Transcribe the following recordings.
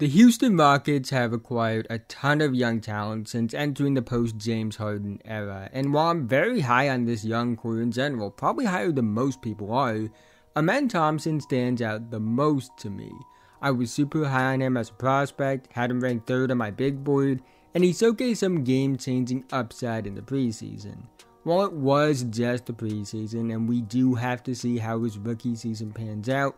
The Houston Rockets have acquired a ton of young talent since entering the post-James Harden era, and while I'm very high on this young core in general, probably higher than most people are, Thompson stands out the most to me. I was super high on him as a prospect, had him ranked 3rd on my big board, and he showcased some game-changing upside in the preseason. While it was just the preseason, and we do have to see how his rookie season pans out,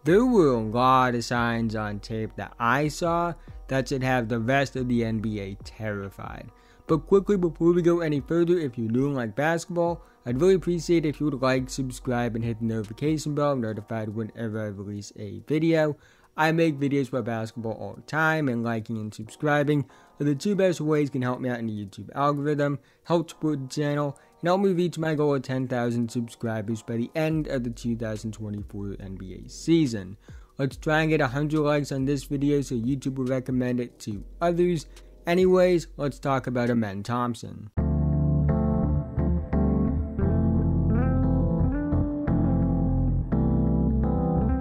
there were a lot of signs on tape that I saw that should have the rest of the NBA terrified. But quickly before we go any further, if you're new and like basketball, I'd really appreciate it if you would like, subscribe, and hit the notification bell, notified whenever I release a video. I make videos about basketball all the time, and liking and subscribing are the 2 best ways can help me out in the YouTube algorithm, help support the channel, and help me reach my goal of 10,000 subscribers by the end of the 2024 NBA season. Let's try and get 100 likes on this video so YouTube will recommend it to others. Anyways, let's talk about Thompson.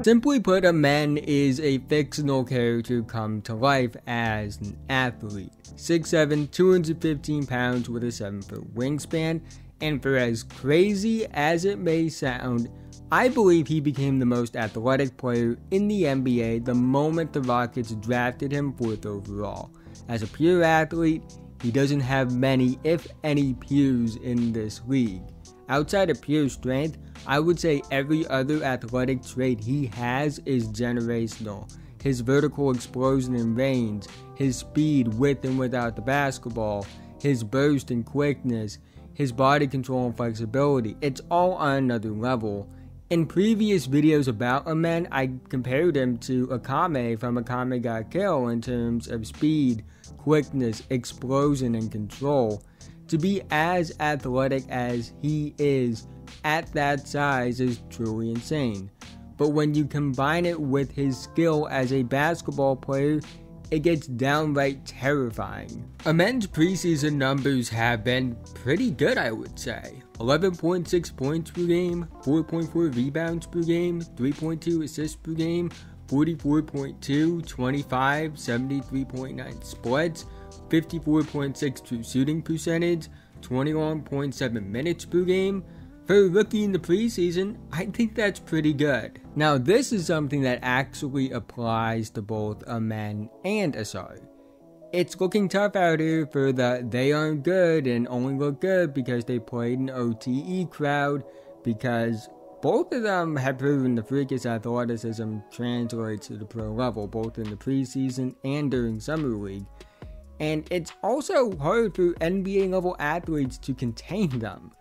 Simply put, Amen is a fictional character come to life as an athlete. 6'7", 215 pounds with a 7-foot wingspan, and for as crazy as it may sound, I believe he became the most athletic player in the NBA the moment the Rockets drafted him 4th overall. As a pure athlete, he doesn't have many, if any, peers in this league. Outside of pure strength, I would say every other athletic trait he has is generational. His vertical explosion and range, his speed with and without the basketball, his burst and quickness, his body control and flexibility, it's all on another level. In previous videos about Amen, I compared him to Akame from Akame Got Kill in terms of speed, quickness, explosion, and control. To be as athletic as he is at that size is truly insane. But when you combine it with his skill as a basketball player, it gets downright terrifying. Amen's preseason numbers have been pretty good, I would say. 11.6 points per game, 4.4 rebounds per game, 3.2 assists per game, 44.2, 25, 73.9 splits, 54.6 true shooting percentage, 21.7 minutes per game. For a rookie in the preseason, I think that's pretty good. Now, this is something that actually applies to both Amen and Asar. It's looking tough out here for the they aren't good and only look good because they played an OTE crowd, because both of them have proven the freakish athleticism translates to the pro level, both in the preseason and during Summer League. And it's also hard for NBA level athletes to contain them.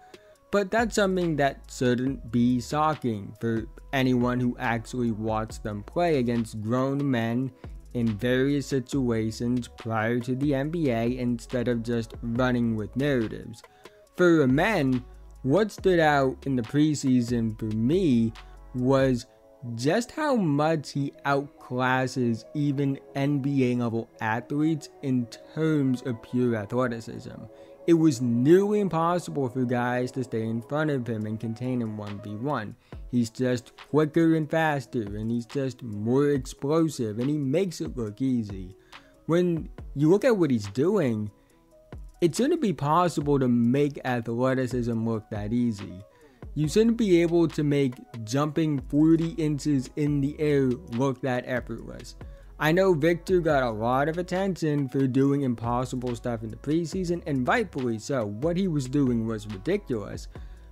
But that's something that shouldn't be shocking for anyone who actually watched them play against grown men in various situations prior to the NBA instead of just running with narratives. For men, what stood out in the preseason for me was just how much he outclasses even NBA level athletes in terms of pure athleticism. It was nearly impossible for guys to stay in front of him and contain him 1v1. He's just quicker and faster, and he's just more explosive, and he makes it look easy. When you look at what he's doing, it shouldn't be possible to make athleticism look that easy. You shouldn't be able to make jumping 40 inches in the air look that effortless. I know Victor got a lot of attention for doing impossible stuff in the preseason, and rightfully so. What he was doing was ridiculous.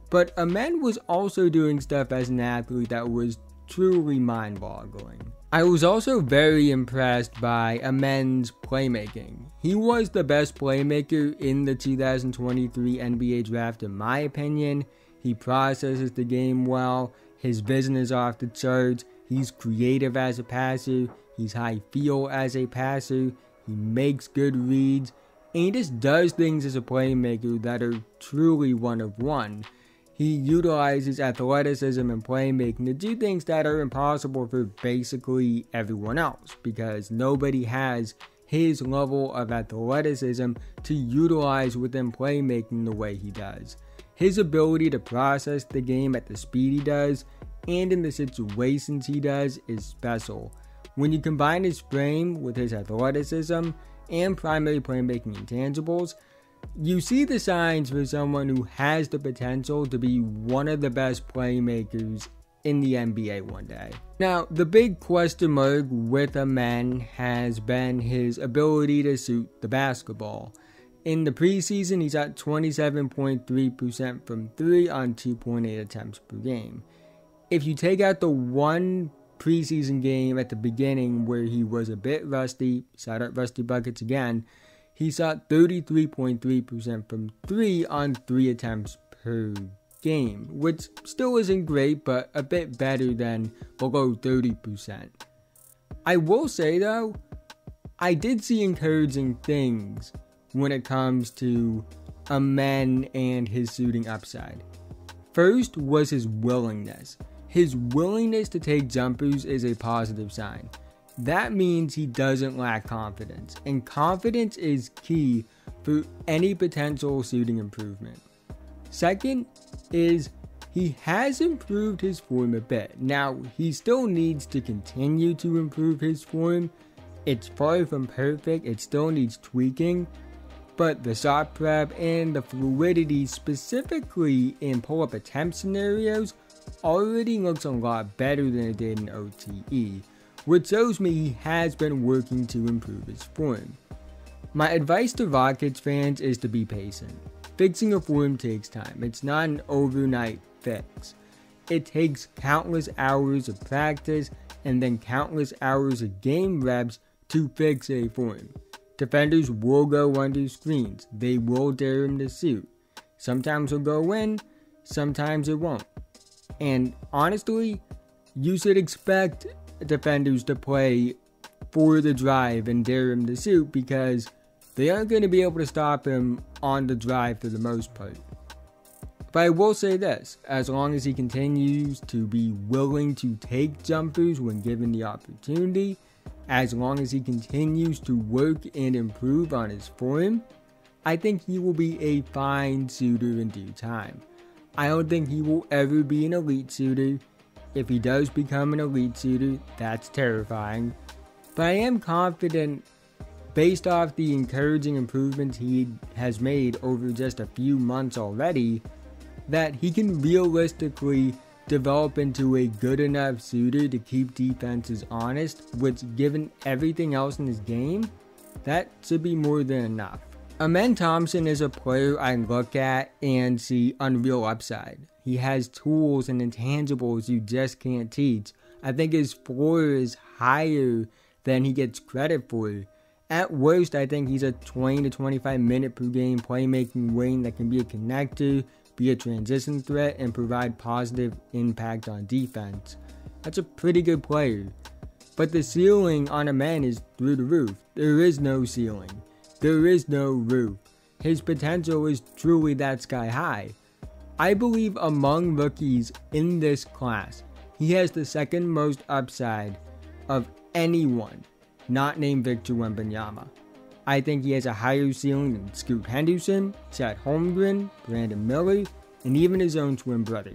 But Amen was also doing stuff as an athlete that was truly mind-boggling. I was also very impressed by Amen's playmaking. He was the best playmaker in the 2023 NBA draft in my opinion. He processes the game well, his vision is off the charts, he's creative as a passer, he's high feel as a passer, he makes good reads, and he just does things as a playmaker that are truly one of one. He utilizes athleticism and playmaking to do things that are impossible for basically everyone else, because nobody has his level of athleticism to utilize within playmaking the way he does. His ability to process the game at the speed he does, and in the situations he does, is special. When you combine his frame with his athleticism and primary playmaking intangibles, you see the signs for someone who has the potential to be one of the best playmakers in the NBA one day. Now, the big question mark with a man has been his ability to shoot the basketball. In the preseason, he's at 27.3% from 3 on 2.8 attempts per game. If you take out the one preseason game at the beginning where he was a bit rusty, shout out Rusty Buckets again, he shot 33.3% from 3 on 3 attempts per game, which still isn't great, but a bit better than below 30%. I will say though, I did see encouraging things when it comes to a man and his shooting upside. First was his willingness. His willingness to take jumpers is a positive sign. That means he doesn't lack confidence, and confidence is key for any potential shooting improvement. Second is he has improved his form a bit. Now, he still needs to continue to improve his form. It's far from perfect, it still needs tweaking, but the shot prep and the fluidity specifically in pull-up attempt scenarios already looks a lot better than it did in OTE, which shows me he has been working to improve his form. My advice to Rockets fans is to be patient. Fixing a form takes time. It's not an overnight fix. It takes countless hours of practice and then countless hours of game reps to fix a form. Defenders will go under screens. They will dare him to shoot. Sometimes he'll go in, sometimes it won't. And honestly, you should expect defenders to play for the drive and dare him to shoot because they aren't going to be able to stop him on the drive for the most part. But I will say this, as long as he continues to be willing to take jumpers when given the opportunity, as long as he continues to work and improve on his form, I think he will be a fine shooter in due time. I don't think he will ever be an elite shooter. If he does become an elite shooter, that's terrifying. But I am confident, based off the encouraging improvements he has made over just a few months already, that he can realistically develop into a good enough shooter to keep defenses honest, which, given everything else in his game, that should be more than enough. Amen Thompson is a player I look at and see unreal upside. He has tools and intangibles you just can't teach. I think his floor is higher than he gets credit for. At worst, I think he's a 20 to 25 minute per game playmaking wing that can be a connector, be a transition threat, and provide positive impact on defense. That's a pretty good player. But the ceiling on a man is through the roof. There is no ceiling. There is no roof. His potential is truly that sky high. I believe among rookies in this class, he has the second most upside of anyone not named Victor Wembanyama. I think he has a higher ceiling than Scoot Henderson, Chet Holmgren, Brandon Miller, and even his own twin brother.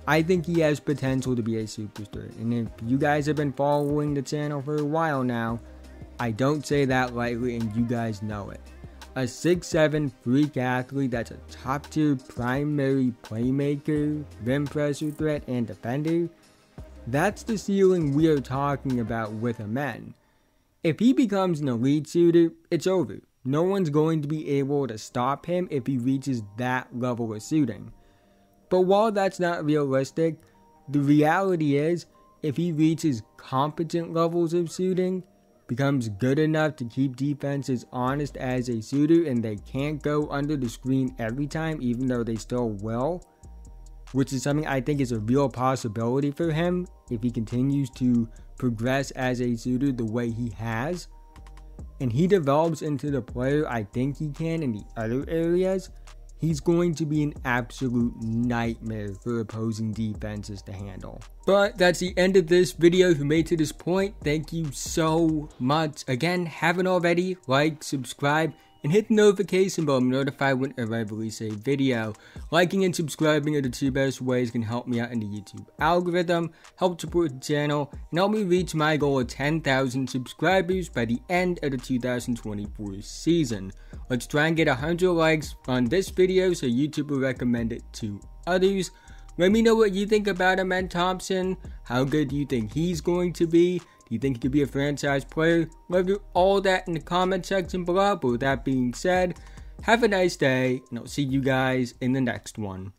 I think he has potential to be a superstar, and if you guys have been following the channel for a while now, I don't say that lightly and you guys know it. A 6'7" freak athlete that's a top tier primary playmaker, rim pressure threat, and defender, that's the ceiling we are talking about with a man. If he becomes an elite shooter, it's over. No one's going to be able to stop him if he reaches that level of shooting. But while that's not realistic, the reality is, if he reaches competent levels of shooting, becomes good enough to keep defenses honest as a shooter and they can't go under the screen every time even though they still will, which is something I think is a real possibility for him if he continues to progress as a shooter the way he has, and he develops into the player I think he can in the other areas, he's going to be an absolute nightmare for opposing defenses to handle. But that's the end of this video. If you made it to this point, thank you so much. Again, haven't already, like, subscribe, and hit the notification bell to be notified whenever I release a video. Liking and subscribing are the two best ways can help me out in the YouTube algorithm, help support the channel, and help me reach my goal of 10,000 subscribers by the end of the 2024 season. Let's try and get 100 likes on this video so YouTube will recommend it to others. Let me know what you think about him and Thompson. How good do you think he's going to be? Do you think he could be a franchise player? Let me know all that in the comment section below. But with that being said, have a nice day, and I'll see you guys in the next one.